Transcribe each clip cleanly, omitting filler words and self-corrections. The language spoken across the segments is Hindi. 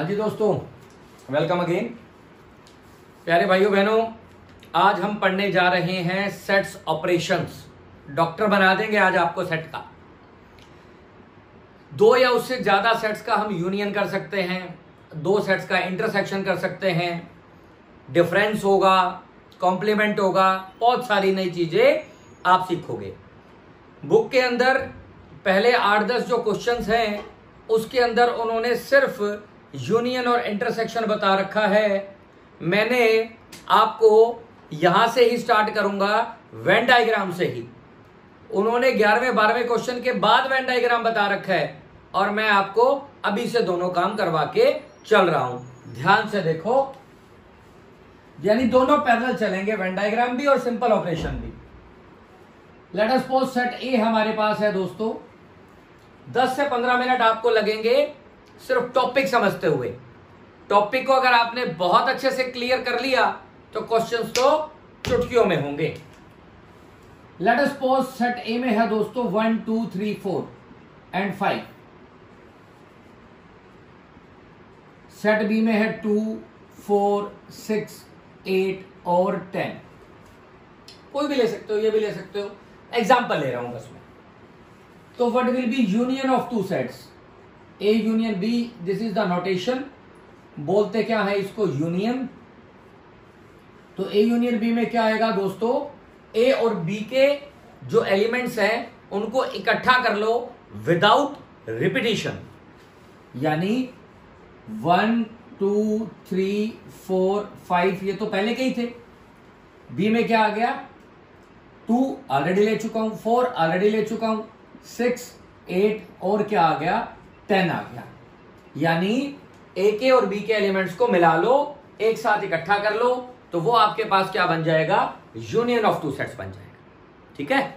हाँ जी दोस्तों, वेलकम अगेन। प्यारे भाइयों बहनों, आज हम पढ़ने जा रहे हैं सेट्स ऑपरेशंस। डॉक्टर बना देंगे आज आपको सेट का। दो या उससे ज्यादा सेट्स का हम यूनियन कर सकते हैं, दो सेट्स का इंटरसेक्शन कर सकते हैं, डिफरेंस होगा, कॉम्प्लीमेंट होगा, बहुत सारी नई चीजें आप सीखोगे। बुक के अंदर पहले 8-10 जो क्वेश्चंस हैं उसके अंदर उन्होंने सिर्फ यूनियन और इंटरसेक्शन बता रखा है। मैंने आपको यहां से ही स्टार्ट करूंगा, वेन डायग्राम से ही। उन्होंने 11वें 12वें क्वेश्चन के बाद वेन डायग्राम बता रखा है और मैं आपको अभी से दोनों काम करवा के चल रहा हूं। ध्यान से देखो, यानी दोनों पैरेलल चलेंगे, वेन डायग्राम भी और सिंपल ऑपरेशन भी। लेट अस सपोज सेट ए हमारे पास है दोस्तों। 10 से 15 मिनट आपको लगेंगे सिर्फ टॉपिक समझते हुए। टॉपिक को अगर आपने बहुत अच्छे से क्लियर कर लिया तो क्वेश्चंस तो चुटकियों में होंगे। लेट अस सपोज सेट ए में है दोस्तों 1 2 3 4 एंड 5। सेट बी में है 2 4 6 8 और 10। कोई भी ले सकते हो, ये भी ले सकते हो, एग्जाम्पल ले रहा हूं बस मैं। तो what will be union of two sets, A union B, this is the notation. बोलते क्या है इसको, यूनियन। तो ए यूनियन बी में क्या आएगा दोस्तों, ए और बी के जो एलिमेंट्स हैं उनको इकट्ठा कर लो विदाउट रिपीटिशन, यानी 1 2 3 4 5 ये तो पहले के ही थे। बी में क्या आ गया, 2 ऑलरेडी ले चुका हूं, 4 ऑलरेडी ले चुका हूं, 6 8 और क्या आ गया, 10 आ गया। यानी ए के और बी के एलिमेंट्स को मिला लो, एक साथ इकट्ठा कर लो, तो वो आपके पास क्या बन जाएगा, यूनियन ऑफ टू सेट्स बन जाएगा। ठीक है,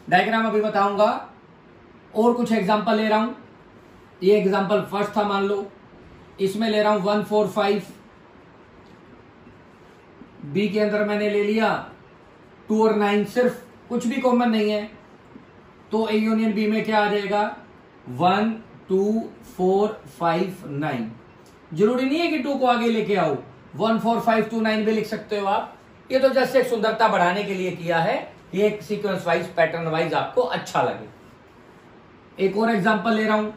डायग्राम अभी बताऊंगा और कुछ एग्जांपल ले रहा हूं। ये एग्जांपल फर्स्ट था, मान लो इसमें ले रहा हूं 1 4 5। बी के अंदर मैंने ले लिया 2 और 9, सिर्फ कुछ भी कॉमन नहीं है, तो ए यूनियन बी में क्या आ जाएगा, 1 2 4 5 9। जरूरी नहीं है कि 2 को आगे लेके आओ, 1 4 5 2 9 भी लिख सकते हो आप। ये तो जस्ट एक सुंदरता बढ़ाने के लिए किया है, ये एक सीक्वेंस वाइज पैटर्न वाइज आपको अच्छा लगे। एक और एग्जांपल ले रहा हूं।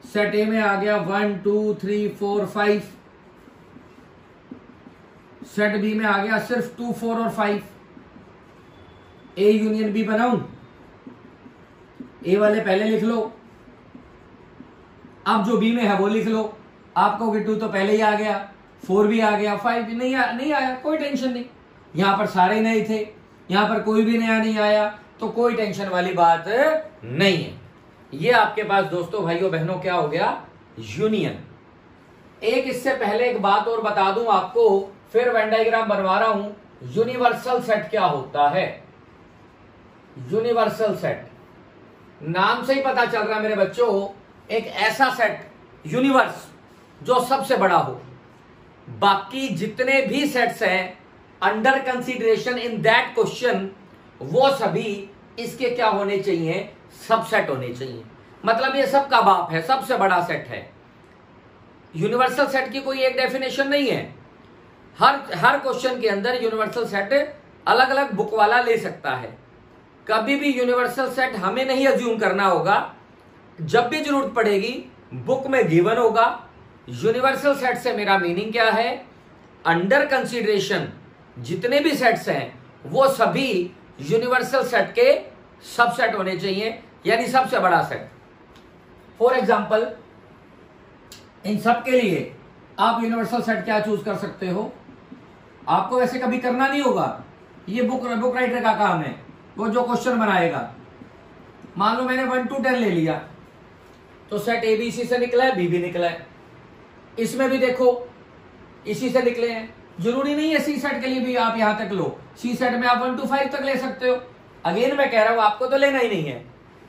सेट ए में आ गया 1 2 3 4 5। सेट बी में आ गया सिर्फ 2 4 और 5। ए यूनियन बी बनाऊं, ए वाले पहले लिख लो, अब जो बी में है वो लिख लो। आप कहोगे 2 तो पहले ही आ गया, 4 भी आ गया, 5 नहीं आया, कोई टेंशन नहीं। यहां पर सारे नए थे, यहां पर कोई भी नया नहीं आया, तो कोई टेंशन वाली बात नहीं है। ये आपके पास दोस्तों भाइयों बहनों क्या हो गया, यूनियन। एक इससे पहले एक बात और बता दूं आपको, फिर वेन डायग्राम बनवा रहा हूं। यूनिवर्सल सेट क्या होता है, यूनिवर्सल सेट नाम से ही पता चल रहा है मेरे बच्चों, एक ऐसा सेट यूनिवर्स जो सबसे बड़ा हो। बाकी जितने भी सेट्स हैं under consideration in that question, वो सभी इसके क्या होने चाहिए, सबसेट होने चाहिए। मतलब ये सबका बाप है, सबसे बड़ा सेट है। यूनिवर्सल सेट की कोई एक डेफिनेशन नहीं है। हर क्वेश्चन के अंदर यूनिवर्सल सेट अलग अलग बुक वाला ले सकता है। कभी भी यूनिवर्सल सेट हमें नहीं अज्यूम करना होगा, जब भी जरूरत पड़ेगी बुक में गिवन होगा। यूनिवर्सल सेट से मेरा मीनिंग क्या है, अंडर कंसीडरेशन जितने भी सेट्स हैं वो सभी यूनिवर्सल सेट के सबसेट होने चाहिए, यानी सबसे बड़ा सेट। फॉर एग्जांपल, इन सब के लिए आप यूनिवर्सल सेट क्या चूज कर सकते हो, आपको वैसे कभी करना नहीं होगा, ये बुक राइटर का काम है, वो जो क्वेश्चन बनाएगा। मान लो मैंने 1 to 10 ले लिया, तो सेट ए बी इसी से निकला है, बी भी निकला है, इसमें भी देखो इसी से निकले हैं। जरूरी नहीं है सी सेट के लिए भी आप यहां तक लो, सी सेट में आप 1 to 5 तक ले सकते हो। अगेन मैं कह रहा हूं आपको तो लेना ही नहीं है।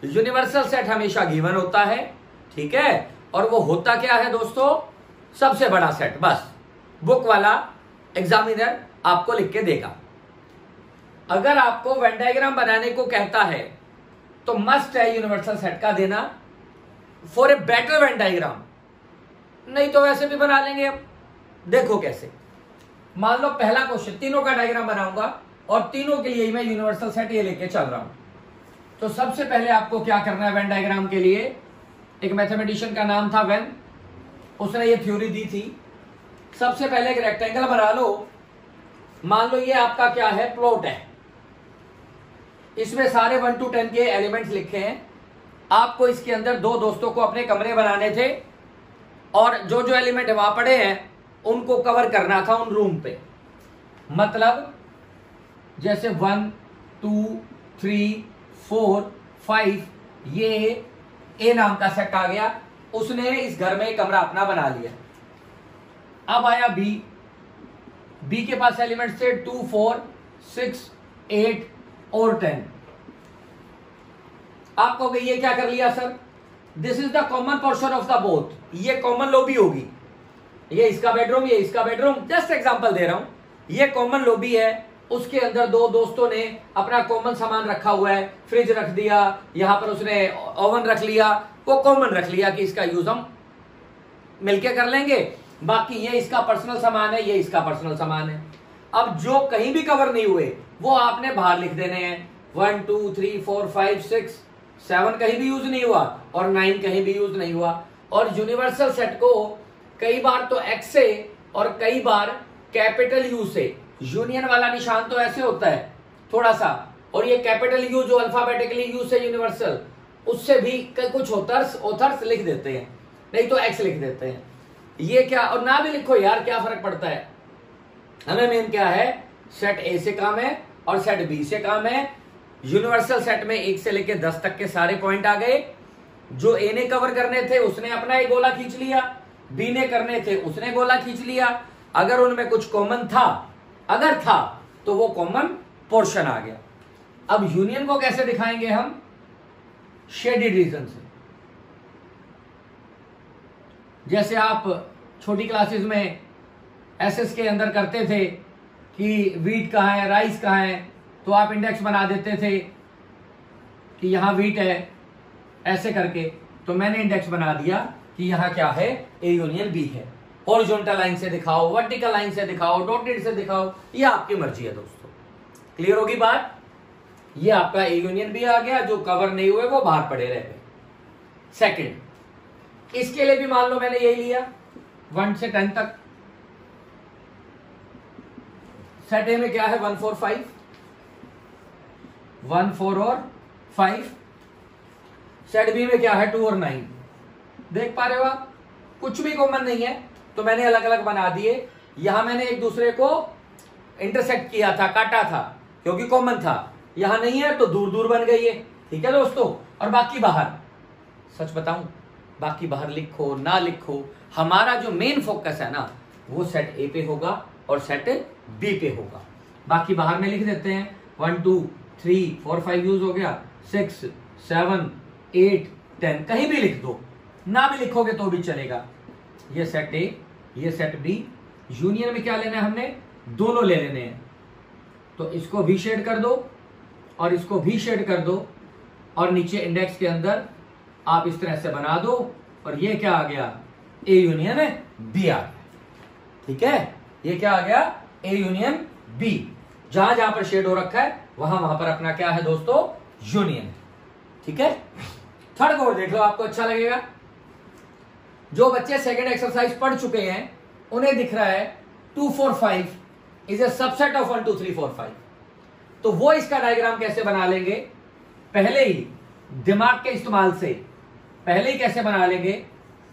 यूनिवर्सल सेट हमेशा गिवन होता है, ठीक है, और वो होता क्या है दोस्तों, सबसे बड़ा सेट। बस बुक वाला एग्जामिनर आपको लिख के देगा। अगर आपको वेन डायग्राम बनाने को कहता है तो मस्ट है यूनिवर्सल सेट का देना। For a better Venn diagram, नहीं तो वैसे भी बना लेंगे हम। देखो कैसे, मान लो पहला क्वेश्चन, तीनों का डायग्राम बनाऊंगा और तीनों के लिए मैं यूनिवर्सल सेट ये लेके चल रहा हूं। तो सबसे पहले आपको क्या करना है वेन डायग्राम के लिए, एक मैथमेटिशियन का नाम था वेन, उसने ये थ्योरी दी थी। सबसे पहले एक रेक्टेंगल बना लो, मान लो ये आपका क्या है, प्लॉट है, इसमें सारे 1 to 10 के एलिमेंट्स लिखे हैं। आपको इसके अंदर दो दोस्तों को अपने कमरे बनाने थे और जो जो एलिमेंट वहां पड़े हैं उनको कवर करना था उन रूम पे। मतलब जैसे 1 2 3 4 5 ये ए नाम का सेट आ गया, उसने इस घर में एक कमरा अपना बना लिया। अब आया बी, बी के पास एलिमेंट थे 2 4 6 8 और 10। आप कहोगे ये क्या कर लिया sir, this is the common portion of the both, ये कॉमन लॉबी होगी, ये इसका बेडरूम ये इसका बेडरूम, जस्ट एग्जांपल दे रहा हूं, ये कॉमन लॉबी है, उसके अंदर दो दोस्तों ने अपना कॉमन सामान रखा हुआ है, फ्रिज रख दिया, यहां पर उसने ओवन रख लिया, वो कॉमन रख लिया कि इसका यूज हम मिलके कर लेंगे, बाकी ये इसका पर्सनल सामान है, ये इसका पर्सनल सामान है। अब जो कहीं भी कवर नहीं हुए वो आपने बाहर लिख देने हैं, 1 2 3 4 5 6 7 कहीं भी यूज नहीं हुआ और 9 कहीं भी यूज नहीं हुआ। और यूनिवर्सल सेट को कई बार तो एक्स से और कई बार कैपिटल यू से, यूनियन वाला निशान तो ऐसे होता है थोड़ा सा, और ये कैपिटल यू जो अल्फाबेटिकली यू से यूनिवर्सल, उससे भी कुछ ऑथर्स लिख देते हैं, नहीं तो एक्स लिख देते हैं। ये क्या, और ना भी लिखो यार, क्या फर्क पड़ता है, हमें मेन क्या है, सेट ए से काम है और सेट बी से काम है। यूनिवर्सल सेट में 1 से लेकर 10 तक के सारे पॉइंट आ गए, जो ए ने कवर करने थे उसने अपना एक गोला खींच लिया, बी ने करने थे उसने गोला खींच लिया, अगर उनमें कुछ कॉमन था, अगर था तो वो कॉमन पोर्शन आ गया। अब यूनियन को कैसे दिखाएंगे हम, शेडेड रीजन से। जैसे आप छोटी क्लासेस में एसएस के अंदर करते थे कि वीट कहाँ है, राइस कहाँ है, तो आप इंडेक्स बना देते थे कि यहां वीट है ऐसे करके, तो मैंने इंडेक्स बना दिया कि यहां क्या है, ए यूनियन बी है। हॉरिजॉन्टल लाइन से दिखाओ, वर्टिकल लाइन से दिखाओ, डॉटेड से दिखाओ, ये आपकी मर्जी है दोस्तों। क्लियर होगी बात, ये आपका ए यूनियन बी आ गया, जो कवर नहीं हुए वो बाहर पड़े रह गए। सेकंड, इसके लिए भी मान लो मैंने यही लिया 1 से 10 तक, सेट ए में क्या है 1 4 5, 1 4 और 5, सेट बी में क्या है 2 और 9। देख पा रहे हो आप, कुछ भी कॉमन नहीं है तो मैंने अलग अलग बना दिए। यहां मैंने एक दूसरे को इंटरसेक्ट किया था, काटा था, क्योंकि कॉमन था, यहां नहीं है तो दूर दूर बन गई है। ठीक है दोस्तों, और बाकी बाहर, सच बताऊं, बाकी बाहर लिखो ना लिखो, हमारा जो मेन फोकस है ना वो सेट ए पे होगा और सेट बी पे होगा। बाकी बाहर में लिख देते हैं 1 2 3 4 5 यूज हो गया, 6 7 8 10 कहीं भी लिख दो, ना भी लिखोगे तो भी चलेगा। ये सेट ए, ये सेट बी, यूनियन में क्या लेना है हमने, दोनों ले लेने हैं, तो इसको भी शेड कर दो और इसको भी शेड कर दो, और नीचे इंडेक्स के अंदर आप इस तरह से बना दो, और ये क्या आ गया, ए यूनियन बी आ गया। ठीक है, ये क्या आ गया, ए यूनियन बी। जहां जहां पर शेड हो रखा है वहां वहां पर अपना क्या है दोस्तों, यूनियन। ठीक है, थर्ड कोड देख लो, आपको अच्छा लगेगा। जो बच्चे सेकंड एक्सरसाइज पढ़ चुके हैं उन्हें दिख रहा है 2 4 5 इज ए सबसेट ऑफ 1 2 3 4 5। तो वो इसका डायग्राम कैसे बना लेंगे, पहले ही दिमाग के इस्तेमाल से पहले ही कैसे बना लेंगे,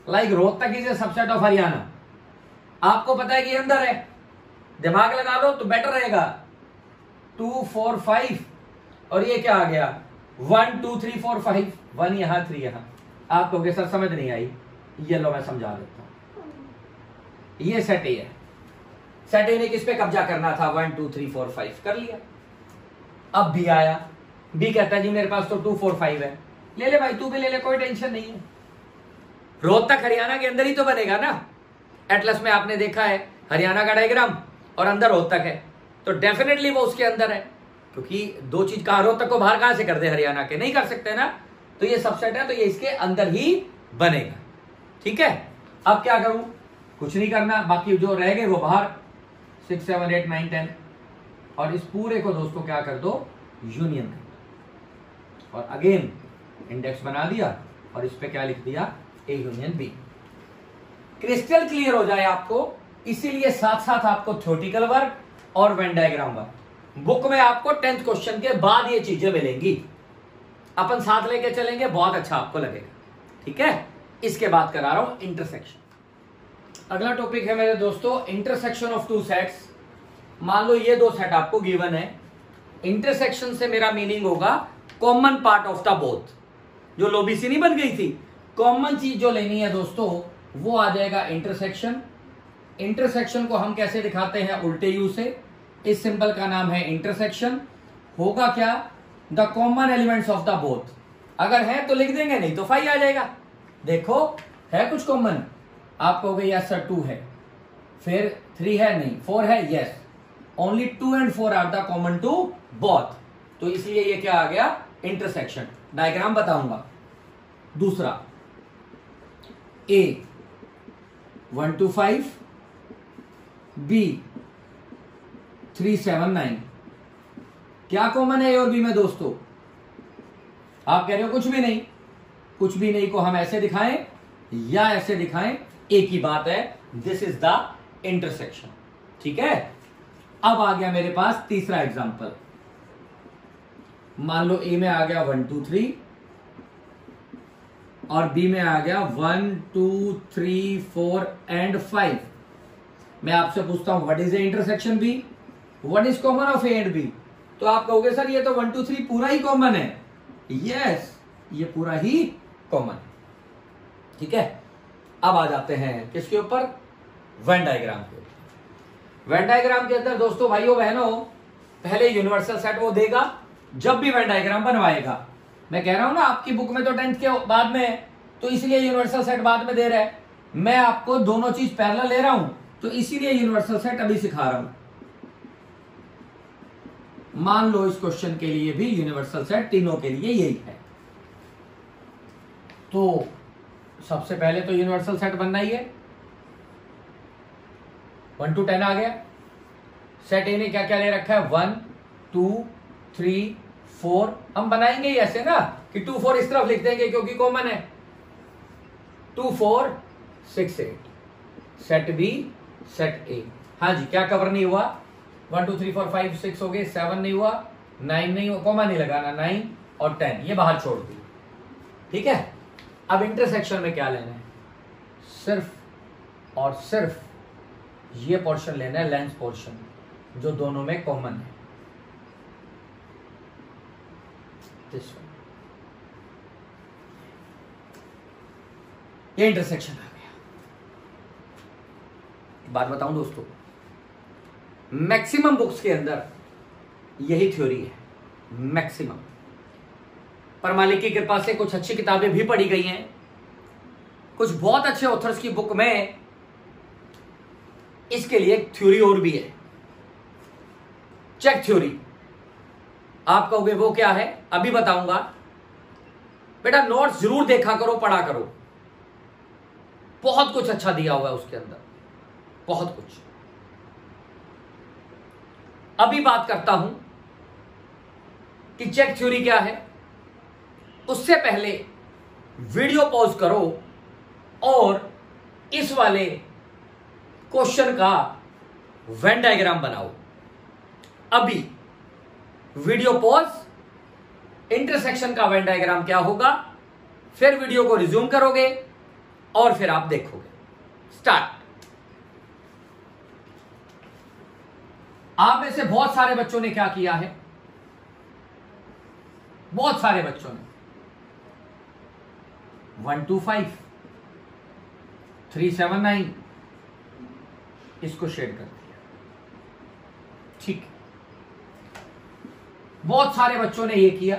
like Rohtak is a subset of Haryana. आपको पता है कि अंदर है, दिमाग लगा लो तो बेटर रहेगा। 2 4 5 और ये क्या आ गया 1 2 3 4 5, 1 यहां 3 यहां। आप कहोगे सर समझ नहीं आई, ये लो मैं समझा देता हूं। ये सेट ए है, सेट ए ने किस पे कब्जा करना था, 1 2 3 4 5 कर लिया। अब बी आया, बी कहता है जी मेरे पास तो 2 4 5 है, ले ले भाई तू भी ले ले, कोई टेंशन नहीं है। रोहतक हरियाणा के अंदर ही तो बनेगा ना, एटलस में आपने देखा है हरियाणा का डायग्राम और अंदर रोहतक है, तो डेफिनेटली वो उसके अंदर है, क्योंकि दो चीज कहा, रोहतक को बाहर कहां से कर दे हरियाणा के, नहीं कर सकते ना, तो ये सबसेट है, तो ये इसके अंदर ही बनेगा। ठीक है, अब क्या करूं, कुछ नहीं करना, बाकी जो रह गए वो बाहर 6 7 8 9 10, और इस पूरे को दोस्तों क्या कर दो, यूनियन कर दो, और अगेन इंडेक्स बना दिया और इस पे क्या लिख दिया, A union B. Crystal clear हो जाए आपको, इसीलिए साथ साथ आपको थ्योरेटिकल वर्क और वेन डायग्राम वर्क बुक में आपको 10th क्वेश्चन के बाद ये चीजें मिलेंगी, अपन साथ लेके चलेंगे, बहुत अच्छा आपको लगेगा। ठीक है, इसके बाद करा रहा हूं इंटरसेक्शन। अगला टॉपिक है मेरे दोस्तों इंटरसेक्शन ऑफ टू सेट्स। मान लो ये दो सेट आपको गिवन है, इंटरसेक्शन से मेरा मीनिंग होगा common part of the both. जो लोबीसी नहीं बन गई थी, कॉमन चीज जो लेनी है दोस्तों वो आ जाएगा इंटरसेक्शन। इंटरसेक्शन को हम कैसे दिखाते हैं, उल्टे यू से। इस सिंबल का नाम है इंटरसेक्शन। होगा क्या, the common elements of the both. अगर है तो लिख देंगे, नहीं तो 5 आ जाएगा। देखो है कुछ कॉमन, आप कहोगे यस सर 2 है, फिर 3 है, नहीं 4 है, yes only 2 and 4 are the common to both, तो इसलिए ये क्या आ गया, इंटरसेक्शन। डायग्राम बताऊंगा। दूसरा ए 1 2 5, बी 3 7 9, क्या कॉमन है ए और बी में दोस्तों, आप कह रहे हो कुछ भी नहीं। कुछ भी नहीं को हम ऐसे दिखाएं या ऐसे दिखाएं, एक ही बात है, दिस इज द इंटरसेक्शन। ठीक है, अब आ गया मेरे पास तीसरा एग्जांपल। मान लो ए में आ गया 1 2 3 और बी में आ गया 1 2 3 4 एंड 5। मैं आपसे पूछता हूं what is the intersection B, what is common of A and B, तो आप कहोगे सर ये तो 1 2 3 पूरा ही कॉमन है। यस, ये पूरा ही कॉमन। ठीक है, अब आ जाते हैं किसके ऊपर, वेन डायग्राम के ऊपर। वेन डायग्राम के अंदर दोस्तों भाइयों बहनों पहले यूनिवर्सल सेट वो देगा जब भी वेन डायग्राम बनवाएगा। मैं कह रहा हूं ना आपकी बुक में तो 10th के बाद में है, तो इसीलिए यूनिवर्सल सेट बाद में दे रहा है। मैं आपको दोनों चीज पैरेलल ले रहा हूं, तो इसीलिए यूनिवर्सल सेट अभी सिखा रहा हूं। मान लो इस क्वेश्चन के लिए भी यूनिवर्सल सेट तीनों के लिए यही है। तो सबसे पहले तो यूनिवर्सल सेट बनना ही है। 1 to 10 आ गया। सेट ए ने क्या क्या ले रखा है, 1 2 3 4। हम बनाएंगे ही ऐसे ना कि 2 4 इस तरफ लिख देंगे क्योंकि कॉमन है। 2 4 6 8 सेट बी सेट ए। हाँ जी, क्या कवर नहीं हुआ, 1 2 3 4 5 6 हो गए, 7 नहीं हुआ, 9 नहीं हुआ, कॉमा नहीं लगाना, 9 और 10 ये बाहर छोड़ दी। ठीक है, अब इंटरसेक्शन में क्या लेना है, सिर्फ और सिर्फ ये पोर्शन लेना है, लेंस पोर्शन जो दोनों में कॉमन है। ये इंटरसेक्शन आ गया। बात बताऊं दोस्तों, मैक्सिमम बुक्स के अंदर यही थ्योरी है, मैक्सिमम। पर मालिक की कृपा से कुछ अच्छी किताबें भी पढ़ी गई हैं, कुछ बहुत अच्छे ऑथर्स की बुक में इसके लिए एक थ्योरी और भी है, चेक थ्योरी। आप कहोगे वो क्या है, अभी बताऊंगा। बेटा नोट्स जरूर देखा करो, पढ़ा करो, बहुत कुछ अच्छा दिया हुआ है उसके अंदर, बहुत कुछ। अभी बात करता हूं कि चेक थ्योरी क्या है। उससे पहले वीडियो पॉज करो और इस वाले क्वेश्चन का वेन डायग्राम बनाओ। अभी वीडियो पॉज, इंटरसेक्शन का वेन डायग्राम क्या होगा, फिर वीडियो को रिज्यूम करोगे और फिर आप देखोगे। स्टार्ट। आप में से बहुत सारे बच्चों ने क्या किया है, बहुत सारे बच्चों ने 1 2 5 3 7 9 इसको शेड कर दिया। ठीक, बहुत सारे बच्चों ने ये किया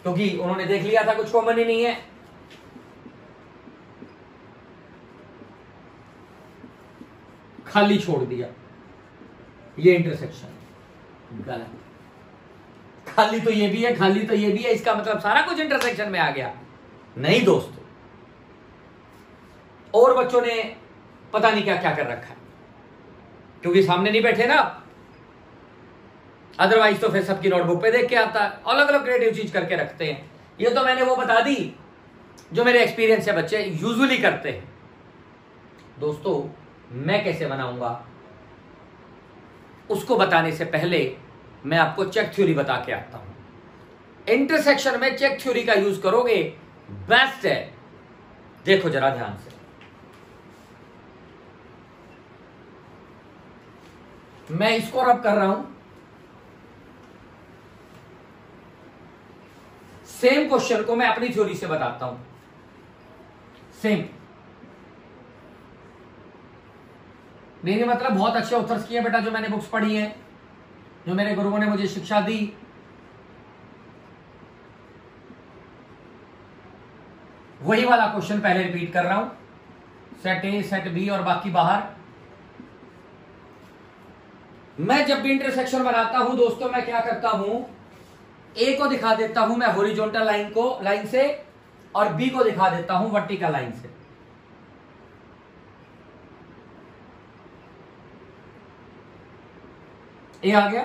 क्योंकि उन्होंने देख लिया था कुछ कॉमन ही नहीं है। खाली छोड़ दिया, ये इंटरसेक्शन गलत। खाली तो ये भी है, खाली तो ये भी है, इसका मतलब सारा कुछ इंटरसेक्शन में आ गया। नहीं दोस्तों, और बच्चों ने पता नहीं क्या क्या कर रखा है, क्योंकि सामने नहीं बैठे ना, अदरवाइज तो फिर सबकी नोटबुक पे देख के आता है, अलग अलग क्रिएटिव चीज करके रखते हैं। ये तो मैंने वो बता दी जो मेरे एक्सपीरियंस से बच्चे यूजुअली करते हैं। दोस्तों मैं कैसे बनाऊंगा उसको बताने से पहले मैं आपको चेक थ्योरी बता के आता हूं। इंटरसेक्शन में चेक थ्योरी का यूज करोगे, बेस्ट है। देखो जरा ध्यान से, मैं इसको रब कर रहा हूं, सेम क्वेश्चन को मैं अपनी थ्योरी से बताता हूं। सेम मेरे मतलब बहुत अच्छे ऑथर्स किए बेटा, जो मैंने बुक्स पढ़ी हैं, जो मेरे गुरुओं ने मुझे शिक्षा दी। वही वाला क्वेश्चन पहले रिपीट कर रहा हूं, सेट ए, सेट बी और बाकी बाहर। मैं जब भी इंटरसेक्शन बनाता हूं दोस्तों, मैं क्या करता हूं, ए को दिखा देता हूं मैं हॉरिजॉन्टल लाइन से, और बी को दिखा देता हूं वर्टिकल लाइन से। ए आ गया,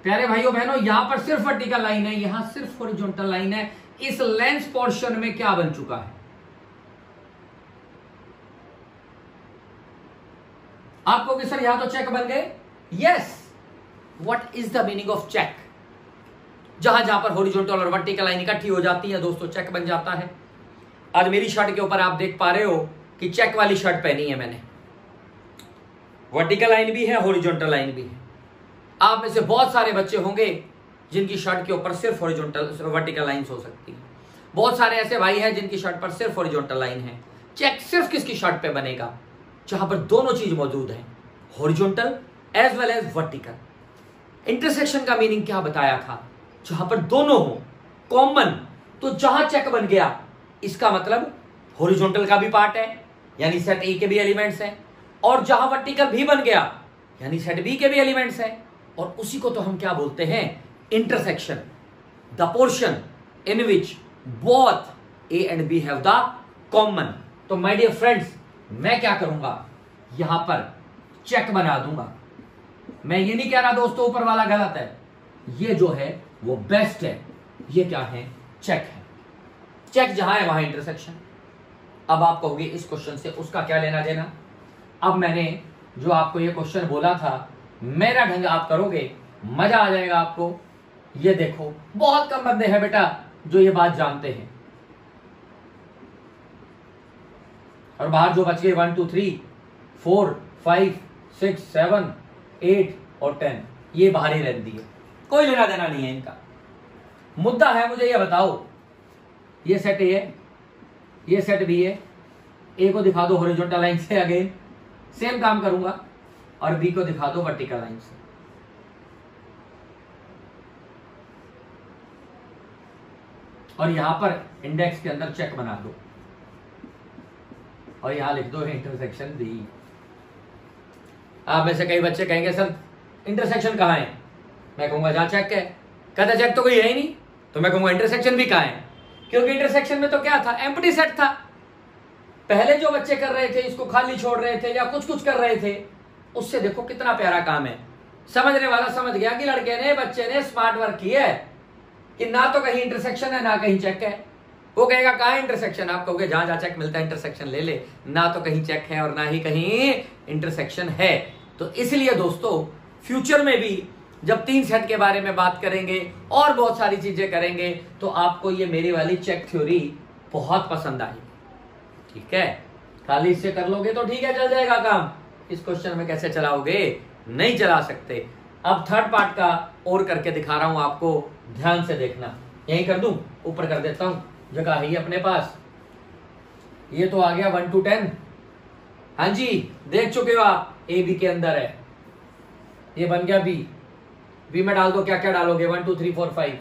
प्यारे भाइयों बहनों, यहां पर सिर्फ वर्टिकल लाइन है, यहां सिर्फ हॉरिजॉन्टल लाइन है। इस लेंस पोर्शन में क्या बन चुका है? आपको कि सर यहां तो चेक बन गए। Yes, what is the meaning of check? जहां जहां पर हॉरिजॉन्टल और वर्टिकल लाइन इकट्ठी हो जाती है दोस्तों, चेक बन जाता है। आज मेरी शर्ट के ऊपर आप देख पा रहे हो कि चेक वाली शर्ट पहनी है मैंने, वर्टिकल लाइन भी है, हॉरिजॉन्टल लाइन भी है। आप में से बहुत सारे बच्चे होंगे जिनकी शर्ट के ऊपर सिर्फ हॉरिजॉन्टल वर्टिकल लाइंस हो सकती है। बहुत सारे ऐसे भाई हैं जिनकी शर्ट पर सिर्फ हॉरिजॉन्टल लाइन है। चेक सिर्फ किसकी शर्ट पे बनेगा? जहां पर दोनों चीज मौजूद है, horizontal as well as vertical. Intersection का मीनिंग क्या बताया था? जहां पर दोनों हो, कॉमन। तो जहां चेक बन गया, इसका मतलब हॉरिजॉन्टल का भी पार्ट है, यानी सेट ए के भी एलिमेंट्स हैं, और जहां वर्टिकल भी बन गया, यानी सेट बी के भी एलिमेंट्स हैं। और उसी को तो हम क्या बोलते हैं? Intersection, the portion in which both A and B have the common. तो माय डियर फ्रेंड्स, मैं क्या करूंगा, यहां पर चेक बना दूंगा। मैं ये नहीं कह रहा दोस्तों ऊपर वाला गलत है, ये जो है वो बेस्ट है। ये क्या है? चेक है। चेक जहां है वहां इंटरसेक्शन। अब आप कहोगे इस क्वेश्चन से उसका क्या लेना देना? अब मैंने जो आपको ये क्वेश्चन बोला था, मेरा ढंग आप करोगे, मजा आ जाएगा आपको। ये देखो, बहुत कम बंदे हैं बेटा जो ये बात जानते हैं। और बाहर जो बच गए 1 2 3 4 5 6 7 8 और 10, ये बाहर ही रहती है, कोई लेना देना नहीं है इनका। मुद्दा है, मुझे ये बताओ, ये सेट ए है, ये सेट बी है। ए को दिखा दो हॉरिजॉन्टल लाइन से, अगेन सेम काम करूंगा, और बी को दिखा दो वर्टिकल लाइन से। और यहां पर इंडेक्स के अंदर चेक बना दो, और यहां लिख दो इंटरसेक्शन बी। आप में से कई बच्चे कहेंगे सर इंटरसेक्शन कहां है? मैं कहूंगा जहां चेक है। कहता चेक तो कोई है ही नहीं, तो मैं कहूंगा इंटरसेक्शन भी कहां है? क्योंकि इंटरसेक्शन में तो क्या था? एम्प्टी सेट था। पहले जो बच्चे कर रहे थे, इसको खाली छोड़ रहे थे या कुछ कुछ कर रहे थे, उससे देखो कितना प्यारा काम है। समझने वाला समझ गया कि लड़के ने, बच्चे ने स्मार्ट वर्क किया है कि ना तो कहीं इंटरसेक्शन है ना कहीं चेक है। वो कहेगा कहां है इंटरसेक्शन? आप कहोगे जहां जहां चेक मिलता है इंटरसेक्शन ले ले। ना तो कहीं चेक है और ना ही कहीं इंटरसेक्शन है। तो इसलिए दोस्तों फ्यूचर में भी जब 3 सेट के बारे में बात करेंगे और बहुत सारी चीजें करेंगे, तो आपको ये मेरी वाली चेक थ्योरी बहुत पसंद आएगी। ठीक है, खाली इससे कर लोगे तो ठीक है, चल जाएगा काम। इस क्वेश्चन में कैसे चलाओगे? नहीं चला सकते। अब थर्ड पार्ट का और करके दिखा रहा हूं आपको, ध्यान से देखना। यही कर दूं, ऊपर कर देता हूं, जगह है ही अपने पास। ये तो आ गया 1 to 10। हाँ जी, देख चुके हो आप, ए बी के अंदर है, ये बन गया बी। बी में डाल दो, क्या क्या डालोगे, 1 2 3 4 5,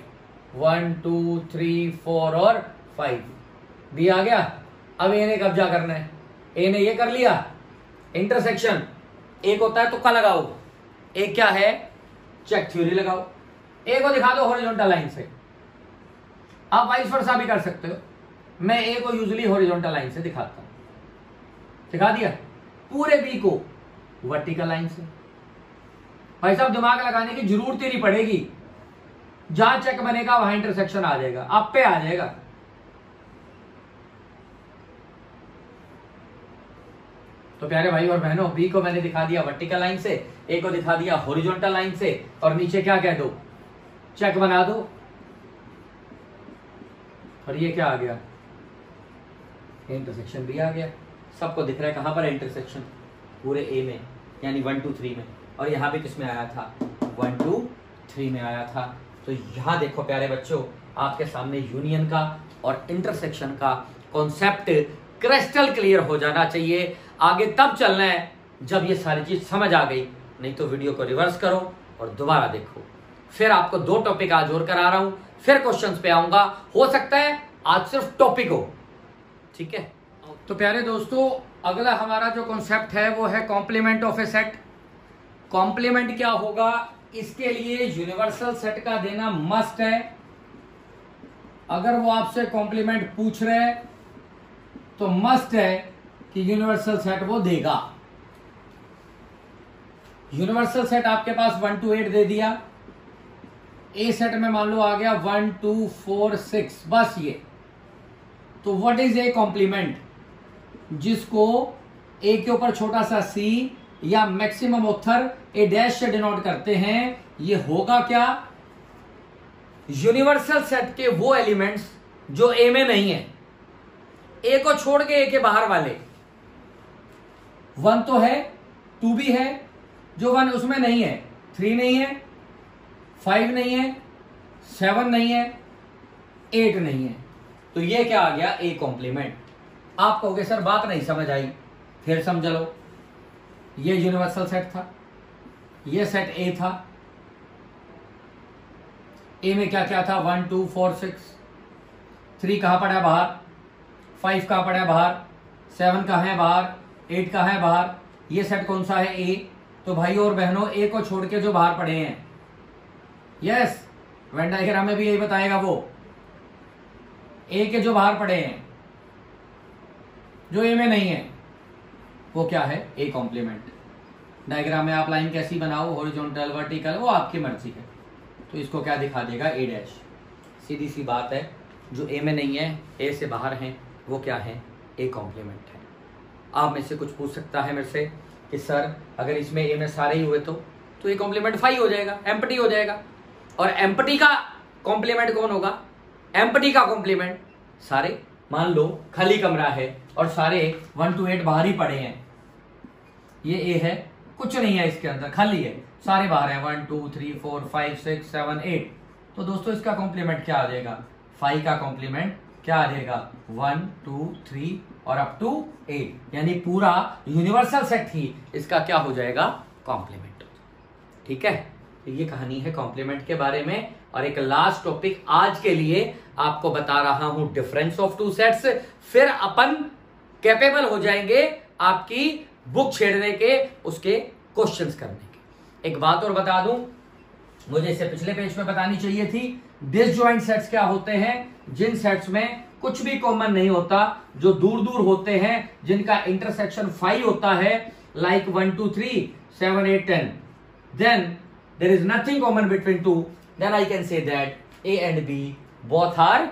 1 2 3 4 और 5, बी आ गया। अब ए ने कब्जा करना है, ए ने ये कर लिया, इंटरसेक्शन एक होता है तुक्का लगाओ, एक क्या है चेक थ्योरी लगाओ, ए को दिखा दो हॉरिजॉन्टल लाइन से। आप वाइस वर्सा भी कर सकते हो, मैं ए को यूजुअली हॉरिजॉन्टल लाइन से दिखाता हूं, दिखा दिया। पूरे बी को वर्टिकल लाइन से। भाई साहब दिमाग लगाने की जरूरत ही नहीं पड़ेगी, जहां चेक बनेगा वहां इंटरसेक्शन आ जाएगा, आप पे आ जाएगा। तो प्यारे भाई और बहनों, बी को मैंने दिखा दिया वर्टिकल लाइन से, ए को दिखा दिया हॉरिजॉन्टल लाइन से, और नीचे क्या कह दो, चेक बना दो। और ये क्या आ गया, इंटरसेक्शन भी आ गया। सबको दिख रहा है कहां पर है इंटरसेक्शन, पूरे ए में, यानी 1 2 3 में। और यहां भी किस में आया था, 1 2 3 में आया था। तो यहां देखो प्यारे बच्चों, आपके सामने यूनियन का और इंटरसेक्शन का कॉन्सेप्ट क्रिस्टल क्लियर हो जाना चाहिए। आगे तब चलना है जब ये सारी चीज समझ आ गई, नहीं तो वीडियो को रिवर्स करो और दोबारा देखो। फिर आपको 2 टॉपिक आज और करा रहा हूं, फिर क्वेश्चंस पे आऊंगा। हो सकता है आज सिर्फ टॉपिक हो, ठीक है। तो प्यारे दोस्तों, अगला हमारा जो कॉन्सेप्ट है वो है complement of A set. Complement क्या होगा, इसके लिए यूनिवर्सल सेट का देना मस्ट है। अगर वो आपसे कॉम्प्लीमेंट पूछ रहे हैं तो मस्ट है कि यूनिवर्सल सेट वो देगा। यूनिवर्सल सेट आपके पास 1 to 8 दे दिया, ए सेट में मान लो आ गया 1 2 4 6, बस ये। तो व्हाट इज ए कॉम्प्लीमेंट, जिसको ए के ऊपर छोटा सा सी या मैक्सिमम ऑथर ए डैश से डिनोट करते हैं, ये होगा क्या, यूनिवर्सल सेट के वो एलिमेंट्स जो ए में नहीं है, ए को छोड़ के ए के बाहर वाले। 1 तो है, 2 भी है, जो 1 उसमें नहीं है, 3 नहीं है, 5 नहीं है, 7 नहीं है, 8 नहीं है। तो ये क्या आ गया, ए कॉम्प्लीमेंट। आप कहोगे सर बात नहीं समझ आई, फिर समझ लो। ये यूनिवर्सल सेट था, ये सेट ए था, ए में क्या क्या था, 1 2 4 6, 3 कहां पड़ा है बाहर, 5 कहां पड़ा है बाहर, 7 कहां है बाहर, 8 कहां है बाहर। ये सेट कौन सा है, ए। तो भाई और बहनों, ए को छोड़ के जो बाहर पड़े हैं, यस, वेन डायग्राम में भी यही बताएगा, वो ए के जो बाहर पड़े हैं, जो ए में नहीं है, वो क्या है, ए कॉम्प्लीमेंट। डायग्राम में आप लाइन कैसी बनाओ, हॉरिजॉन्टल वर्टिकल, वो आपकी मर्जी है। तो इसको क्या दिखा देगा, ए डैश। सीधी सी बात है, जो ए में नहीं है, ए से बाहर हैं, वो क्या है, ए कॉम्प्लीमेंट है। आप में से कुछ पूछ सकता है मेरे से कि सर अगर इसमें ए में सारे ही हुए तो ये कॉम्प्लीमेंट 5 हो जाएगा, एम्प्टी हो जाएगा। और एम्प्टी का कॉम्प्लीमेंट कौन होगा, एम्प्टी का कॉम्प्लीमेंट सारे, मान लो खाली कमरा है और सारे 1 to 8 बाहर ही पड़े हैं, ये ए है, कुछ नहीं है इसके अंदर, खाली है, सारे बाहर हैं, 1 2 3 4 5 6 7 8। तो दोस्तों इसका कॉम्प्लीमेंट क्या आ जाएगा, 5 का कॉम्प्लीमेंट क्या आ जाएगा, 1 2 3 और अप टू 8, यानी पूरा यूनिवर्सल सेट ही इसका क्या हो जाएगा, कॉम्प्लीमेंट। ठीक है, तो ये कहानी है कॉम्प्लीमेंट के बारे में। और एक लास्ट टॉपिक आज के लिए आपको बता रहा हूं, डिफरेंस ऑफ 2 सेट्स। फिर अपन कैपेबल हो जाएंगे आपकी बुक छेड़ने के, उसके क्वेश्चंस करने के। एक बात और बता दूं, मुझे इसे पिछले पेज पे बतानी चाहिए थी। डिसजॉइंट सेट्स क्या होते हैं, जिन सेट्स में कुछ भी कॉमन नहीं होता, जो दूर दूर होते हैं, जिनका इंटरसेक्शन 5 होता है, like 1 2 3 7 8 10, then there is nothing common between 2, then I can say that A and B both are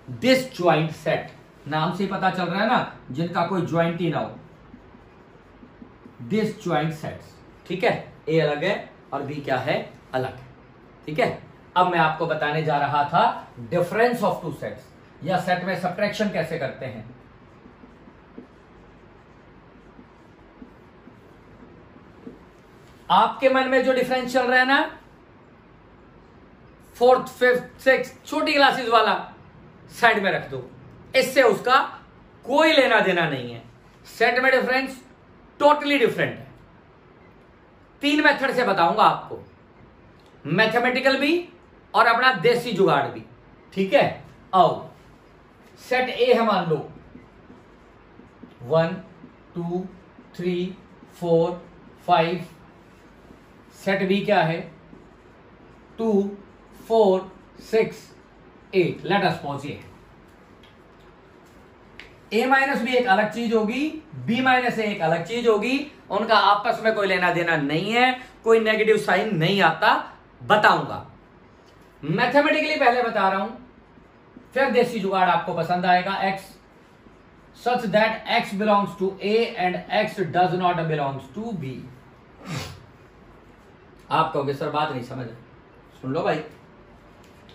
disjoint set. नाम से ही पता चल रहा है ना, जिनका कोई ज्वाइंट ही ना हो, डिसजॉइंट सेट्स। ठीक है, ए अलग है और बी क्या है, अलग है। ठीक है, अब मैं आपको बताने जा रहा था डिफरेंस ऑफ 2 सेट्स, या सेट में सब्ट्रैक्शन कैसे करते हैं। आपके मन में जो डिफरेंस चल रहा है ना, 4th 5th 6th छोटी क्लासेस वाला, साइड में रख दो, इससे उसका कोई लेना देना नहीं है। सेट में डिफरेंस टोटली डिफरेंट है। 3 मेथड से बताऊंगा आपको। मैथमेटिकल भी और अपना देसी जुगाड़ भी। ठीक है, आओ सेट ए है मान लो 1 2 3 4 5, सेट बी क्या है 2 4 6 8। लेट अस पॉज ये ए माइनस बी एक अलग चीज होगी, बी माइनस ए एक अलग चीज होगी, उनका आपस में कोई लेना देना नहीं है, कोई नेगेटिव साइन नहीं आता, बताऊंगा। मैथमेटिकली पहले बता रहा हूं, फिर देसी जुगाड़ आपको पसंद आएगा। x such that x belongs to a and x does not belongs to b। आप कहोगे सर बात नहीं समझ, सुन लो भाई।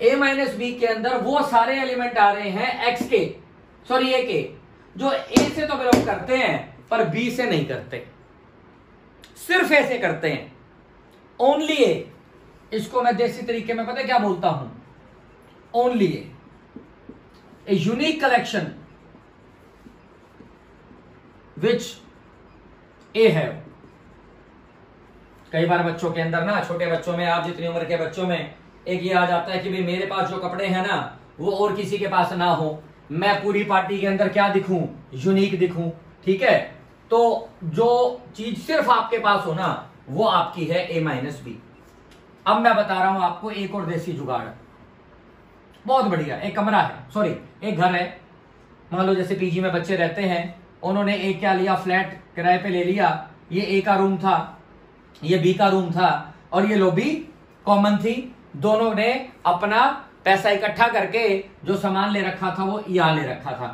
a माइनस बी के अंदर वो सारे एलिमेंट आ रहे हैं x के, सॉरी a के, जो a से तो बिलोंग करते हैं पर b से नहीं करते, सिर्फ a से करते हैं, ओनली a। इसको मैं देसी तरीके में पता है क्या बोलता हूं, only a, a unique collection which a है। कई बार बच्चों के अंदर ना, छोटे बच्चों में, आप जितनी उम्र के बच्चों में एक ये आ जाता है कि भाई मेरे पास जो कपड़े हैं ना वो और किसी के पास ना हो, मैं पूरी पार्टी के अंदर क्या दिखूं, यूनिक दिखूं। ठीक है, तो जो चीज सिर्फ आपके पास हो ना वो आपकी है ए माइनस बी। अब मैं बता रहा हूं आपको एक और देसी जुगाड़, बहुत बढ़िया। एक कमरा है, सॉरी एक घर है, मान लो जैसे पीजी में बच्चे रहते हैं, उन्होंने एक क्या लिया, फ्लैट किराए पे ले लिया, ये ए का रूम था, ये बी का रूम था, और ये लॉबी कॉमन थी। दोनों ने अपना पैसा इकट्ठा करके जो सामान ले रखा था वो यहां ले रखा था।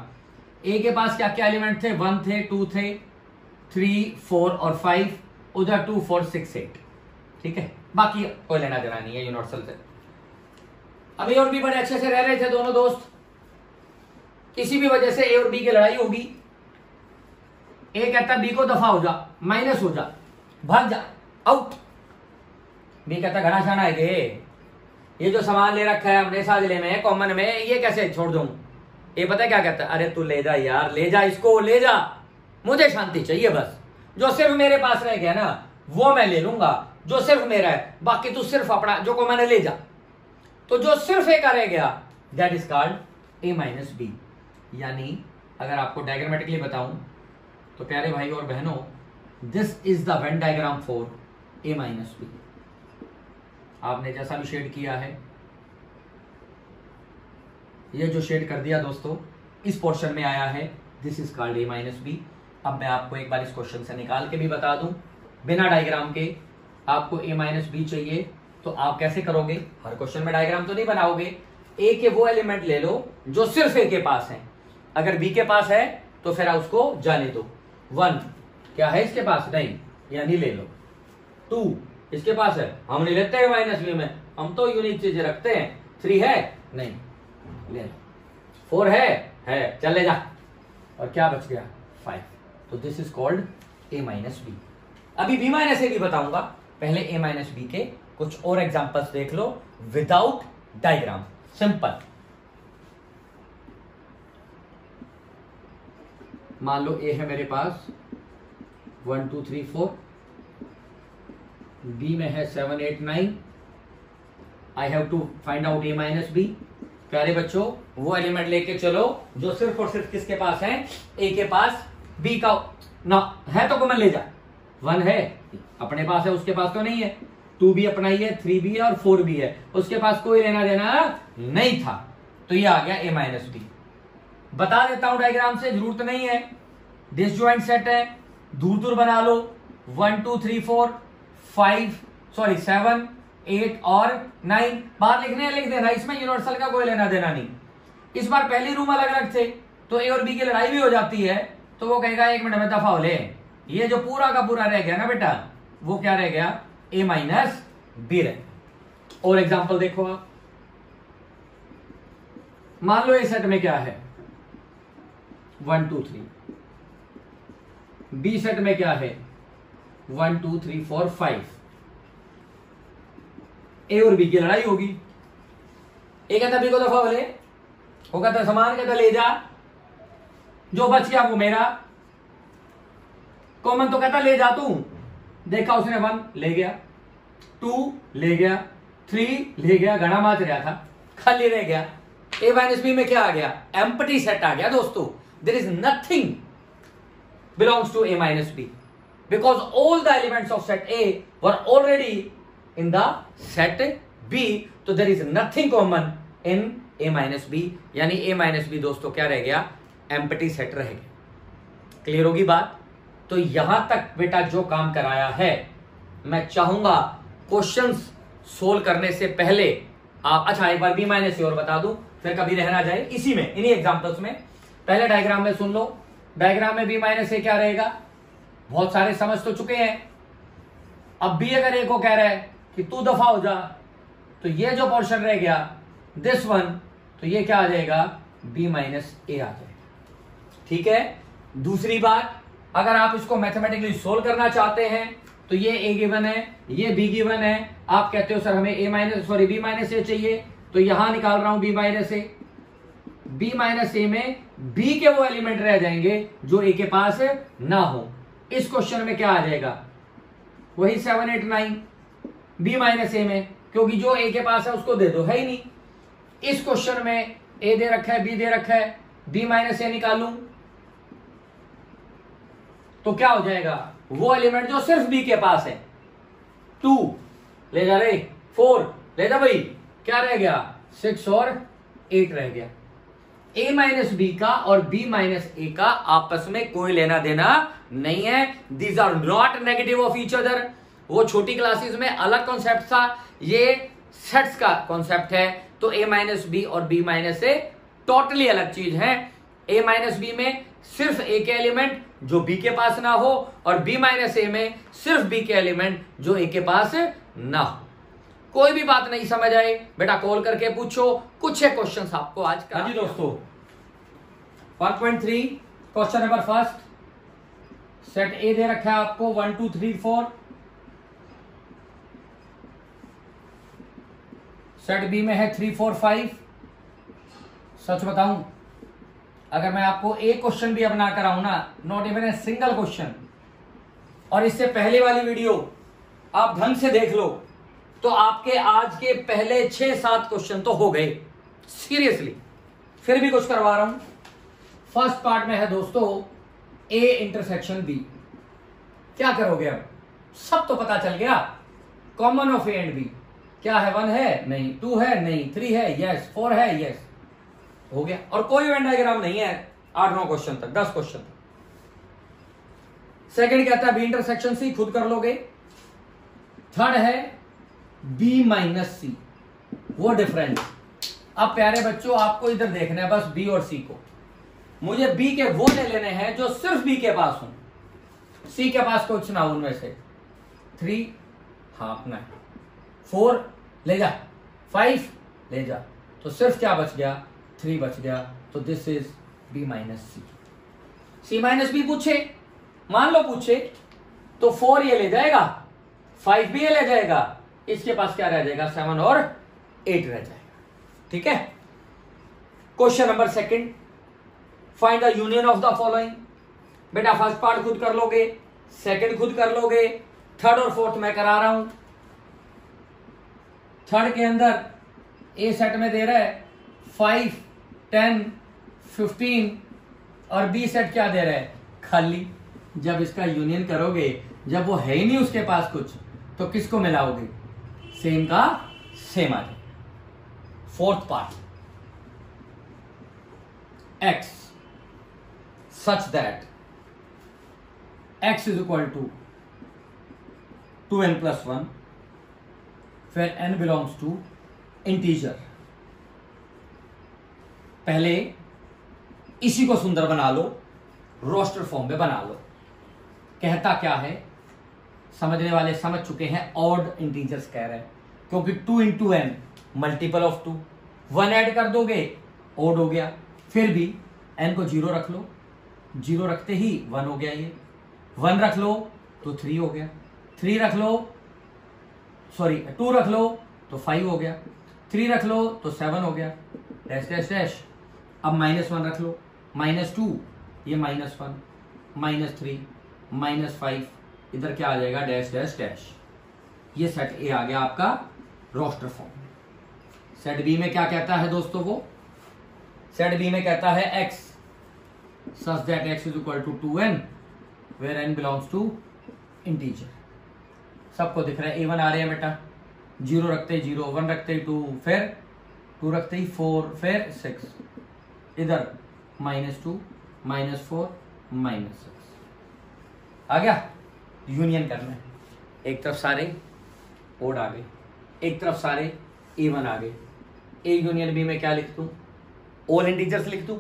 ए के पास क्या क्या एलिमेंट थे, 1 थे, 2 थे, 3 4 और 5, उधर 2 4 6 8। ठीक है, बाकी कोई लेना देना नहीं है यूनिवर्सल से। अभी और भी बड़े अच्छे से रह रहे थे दोनों दोस्त, किसी भी वजह से ए और बी की लड़ाई होगी, ए कहता बी को दफा हो जा, माइनस हो जा, भाग जा, आउट। बी कहता घना शाना है कि ये जो सामान ले रखा है हमने साजिले में कॉमन में, ये कैसे छोड़ दूं। ये पता है क्या कहता है, अरे तू ले जा यार, ले जा इसको, ले जा, मुझे शांति चाहिए बस, जो सिर्फ मेरे पास रह गया ना वो मैं ले लूंगा, जो सिर्फ मेरा है, बाकी तू सिर्फ अपना जो को मैंने ले जा। तो जो सिर्फ ए का रह गया that is called A minus B. यानी अगर आपको डायग्रामेटिकली बताऊं तो प्यारे भाई और बहनों, this is the Venn diagram for A minus B. आपने जैसा भी शेड किया है, ये जो शेड कर दिया दोस्तों इस पोर्शन में आया है, this is called A minus B. अब मैं आपको एक बार इस क्वेश्चन से निकाल के भी बता दूं, बिना डायग्राम के आपको ए माइनस बी चाहिए तो आप कैसे करोगे, हर क्वेश्चन में डायग्राम तो नहीं बनाओगे, ए के वो एलिमेंट ले लो जो सिर्फ ए के पास है, अगर बी के पास है तो फिर उसको जाने दो। 1 क्या है इसके पास, नहीं, यानी ले लो। 2 इसके पास है, हम नहीं लेते हैं माइनस बी में, हम तो यूनिक चीजें रखते हैं। 3 है, नहीं, ले लो। 4 है, चल ले जा। और क्या बच गया, 5। तो this is called A minus B. अभी बी माइनस ए भी बताऊंगा, पहले ए माइनस बी के कुछ और एग्जांपल्स देख लो विदाउट डायग्राम, सिंपल। मान लो ए है मेरे पास 1 2 3 4, बी में है 7 8 9, I have to find out A minus B. प्यारे बच्चों वो एलिमेंट लेके चलो जो सिर्फ और सिर्फ किसके पास है, ए के पास, बी का ना है तो कॉमन ले जा। 1 है अपने पास है, उसके पास तो नहीं है, 2 भी अपना ही है, 3 भी है और 4 भी है, उसके पास कोई लेना देना नहीं था, तो ये आ गया ए माइनस बी। बता देता हूं डायग्राम से, जरूरत नहीं है, डिसजॉइंट सेट है, दूर दूर बना लो। 1 2 3 4 5 सॉरी 7 8 और 9 बाहर लिखने लिख देना, इसमें यूनिवर्सल का कोई लेना देना नहीं। इस बार पहली रूम अलग अलग थे तो ए और बी की लड़ाई भी हो जाती है, तो वो कहेगा 1 मिनट में दफा हो ले, ये जो पूरा का पूरा रह गया ना बेटा वो क्या रह गया, ए माइनस बी रह। और एग्जांपल देखो आप, मान लो इस सेट में क्या है 1 2 3, बी सेट में क्या है 1 2 3 4 5। ए और बी की लड़ाई होगी, ए कहता बी को दफा बोले, वो कहता सामान कहता ले जा, जो बच गया वो मेरा, कॉमन तो कहता ले जा तू, देखा उसने 1 ले गया, 2 ले गया, 3 ले गया, घड़ा माच रहा था, खाली रह गया। a माइनस बी में क्या आ गया? एम्प्टी सेट आ गया दोस्तों। There is nothing belongs to a minus B because all the elements of set a were already in the set b, तो there is nothing common in a minus B, यानी a माइनस बी दोस्तों क्या रह गया? एम्प्टी सेट रह गया। क्लियर होगी बात? तो यहां तक बेटा जो काम कराया है, मैं चाहूंगा क्वेश्चंस सोल्व करने से पहले आप, अच्छा एक बार बी माइनस ए और बता दूं, फिर कभी रह ना जाए इसी में, इन्हीं एग्जांपल्स में। पहले डायग्राम में सुन लो, डायग्राम में बी माइनस ए क्या रहेगा? बहुत सारे समझ तो चुके हैं। अब बी अगर ए को कह रहा है कि तू दफा हो जा, तो ये जो पोर्शन रह गया दिस वन, तो ये क्या आ जाएगा? बी माइनस ए आ जाएगा। ठीक है। दूसरी बात, अगर आप इसको मैथमेटिकली सोल्व करना चाहते हैं तो ये ए गिवन है, ये बी गिवन है, आप कहते हो सर हमें बी माइनस ए चाहिए, तो यहां निकाल रहा हूं बी माइनस ए। बी माइनस ए में बी के वो एलिमेंट रह जाएंगे जो ए के पास ना हो। इस क्वेश्चन में क्या आ जाएगा? वही 7, 8, 9 बी माइनस ए में, क्योंकि जो ए के पास है उसको दे दो, है ही नहीं। इस क्वेश्चन में ए दे रखा है, बी दे रखा है, बी माइनस ए निकालूं तो क्या हो जाएगा? वो एलिमेंट जो सिर्फ बी के पास है। 2 ले जा रे, 4 ले जा भाई, क्या रह गया? 6 और 8 रह गया। a माइनस बी का और b माइनस ए का आपस में कोई लेना देना नहीं है। These are not negative of each other. वो छोटी क्लासेस में अलग कॉन्सेप्ट था, ये सेट्स का कॉन्सेप्ट है। तो a माइनस बी और b माइनस ए टोटली अलग चीज है। a माइनस बी में सिर्फ a के एलिमेंट जो b के पास ना हो, और b माइनस ए में सिर्फ b के एलिमेंट जो a के पास ना हो। कोई भी बात नहीं समझ आए बेटा कॉल करके पूछो, कुछ है क्वेश्चंस आपको आज का। जी दोस्तों 1.3 question number first, set A दे रखा है आपको 1 2 3 4, सेट बी में है 3 4 5। सच बताऊं, अगर मैं आपको एक क्वेश्चन भी अब ना कराऊं ना, not even a single question, और इससे पहले वाली वीडियो आप ढंग से देख लो, तो आपके आज के पहले 6-7 क्वेश्चन तो हो गए सीरियसली। फिर भी कुछ करवा रहा हूं। फर्स्ट पार्ट में है दोस्तों ए इंटरसेक्शन बी। क्या करोगे अब? सब तो पता चल गया। Common of A and B क्या है? 1 है नहीं, 2 है नहीं, 3 है यस, 4 है यस, हो गया। और कोई वेन डायग्राम नहीं है 8-9 क्वेश्चन तक, 10 क्वेश्चन तक। सेकंड कहता है बी इंटरसेक्शन सी, खुद कर लोगे। थर्ड है बी माइनस सी, वो डिफरेंस। अब प्यारे बच्चों आपको इधर देखना है बस बी और सी को। मुझे बी के वो ले लेने हैं जो सिर्फ बी के पास हो, सी के पास कुछ ना हो उनमें से। 3 हाँ अपना है, 4 ले जा, 5 ले जा, तो सिर्फ क्या बच गया? 3 बच गया। तो this is B minus C. C minus B पूछे, मान लो पूछे, तो 4 ये ले जाएगा, 5 भी ये ले जाएगा, इसके पास क्या रह जाएगा? 7 और 8 रह जाएगा। ठीक है। Question number second, find the union of the following. बेटा फर्स्ट पार्ट खुद कर लोगे, सेकंड खुद कर लोगे, थर्ड और फोर्थ मैं करा रहा हूं। थर्ड के अंदर ए सेट में दे रहा है 5 10 15, और बी सेट क्या दे रहा है? खाली। जब इसका यूनियन करोगे, जब वो है ही नहीं उसके पास कुछ, तो किसको मिलाओगे? सेम का सेम आ जाएगा। Fourth part, x such that x is equal to 2n plus 1 where n belongs to integer। पहले इसी को सुंदर बना लो, रोस्टर फॉर्म में बना लो। कहता क्या है? समझने वाले समझ चुके हैं, ऑड इंटीजर्स कह रहे हैं, क्योंकि 2 into n multiple of 2, 1 add कर दोगे ऑड हो गया। फिर भी एन को 0 रख लो, 0 रखते ही 1 हो गया, ये 1 रख लो तो 3 हो गया, 3 रख लो, सॉरी 2 रख लो तो 5 हो गया, 3 रख लो तो 7 हो गया, डैश डैश डैश। अब -1 रख लो, -2 ये -1, -3 -5, इधर क्या आ जाएगा? Dash dash dash. ये सेट ए आ गया आपका रोस्टर फॉर्म। सेट बी में क्या कहता है दोस्तों वो, सेट बी में कहता है x such that x is equal to 2n where n belongs to integer। सबको दिख रहा है, A1 आ रहे हैं बेटा, 0 रखते ही 0, 1 रखते ही 2, फिर 2 रखते ही 4, फिर 6, इधर -2, -4, -6 आ गया। यूनियन करना है, एक तरफ सारे ओड आ गए, एक तरफ सारे A1 आ गए। A यूनियन B में क्या लिख दूं, ऑल इंटीजर्स लिख दूं,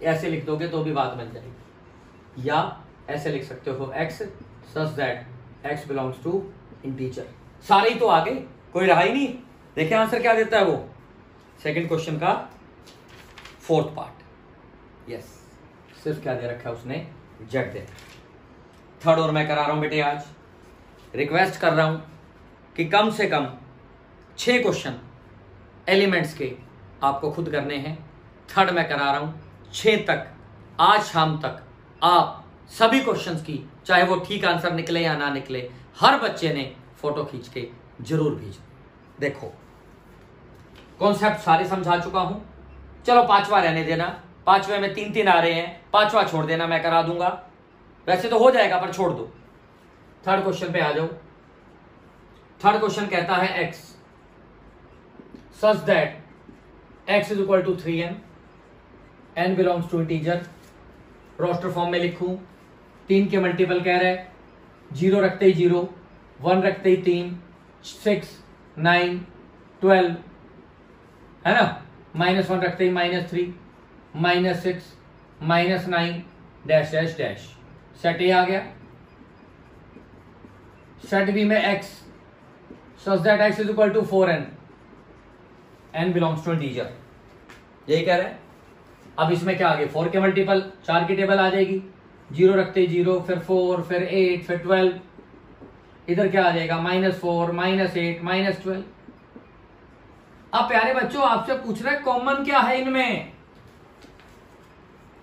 ऐसे लिख दोगे तो भी बात बन जाएगी, या ऐसे लिख सकते हो x such that x belongs to integer. सारे ही तो आ गए, कोई रहा ही नहीं। देखिए आंसर क्या देता है वो, सेकंड क्वेश्चन का फोर्थ पार्ट। यस, सिर्फ क्या दे रखा है उसने, जेड दे। थर्ड और मैं करा रहा हूं बेटे, आज रिक्वेस्ट कर रहा हूं कि कम से कम 6 क्वेश्चन एलिमेंट्स के आपको खुद करने हैं। थर्ड मैं करा रहा हूं 6 तक, आज शाम तक आप सभी क्वेश्चंस की, चाहे वो ठीक आंसर निकले या ना निकले, हर बच्चे ने फोटो खींच के जरूर भेजना। देखो कॉन्सेप्ट सारे समझा चुका हूं, चलो 5वां रहने देना, 5वें में 3-3 आ रहे हैं, 5वां छोड़ देना, मैं करा दूंगा, वैसे तो हो जाएगा पर छोड़ दो। थर्ड क्वेश्चन पे आ जाओ। थर्ड क्वेश्चन कहता है x such that x is equal to 3n, n belongs to integer. Roster form में लिखूं, 3 के मल्टीपल कह रहे हैं, 0 रखते ही 0, 1 रखते ही 3, 6, 9, 12 है ना, -1 रखते ही -3, -6, -9 dash dash dash. Set A आ गया। सेट बी में x such that x is equal to 4n, n belongs to integer, यही कह रहे हैं। अब इसमें क्या आ गया, 4 के मल्टीपल, 4 की टेबल आ जाएगी, 0 रखते ही 0, फिर 4, फिर 8, फिर 12, इधर क्या आ जाएगा, -4, -8, -12। अब प्यारे बच्चों आपसे पूछ रहे कॉमन क्या है इनमें,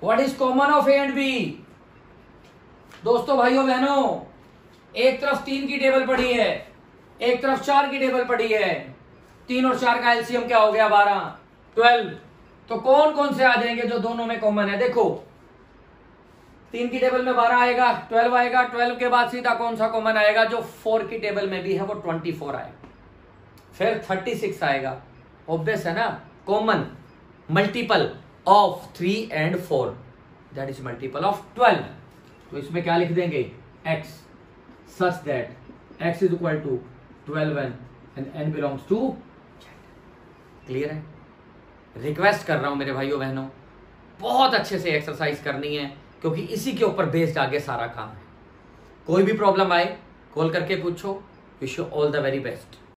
what is common of A and B. दोस्तों भाइयों बहनों, एक तरफ 3 की टेबल पड़ी है, एक तरफ 4 की टेबल पड़ी है, 3 और 4 का एलसीएम क्या हो गया, 12, 12। तो कौन कौन से आ जाएंगे जो दोनों में कॉमन है। देखो 3 की टेबल में 12 आएगा, 12 आएगा, 12 के बाद सीधा कौन सा कॉमन आएगा, जो 4 की टेबल में भी है वो 24 आएगा, फिर 36 आएगा। ऑब्वियस है ना, common multiple of 3 and 4, that is multiple of 12। तो इसमें क्या लिख देंगे, x such that x is equal to 12n and n belongs to z। Clear है। रिक्वेस्ट कर रहा हूं मेरे भाइयों बहनों, बहुत अच्छे से एक्सरसाइज करनी है, क्योंकि इसी के ऊपर बेस्ड आगे सारा काम है। कोई भी प्रॉब्लम आए कॉल करके पूछो। Wish you all the very best.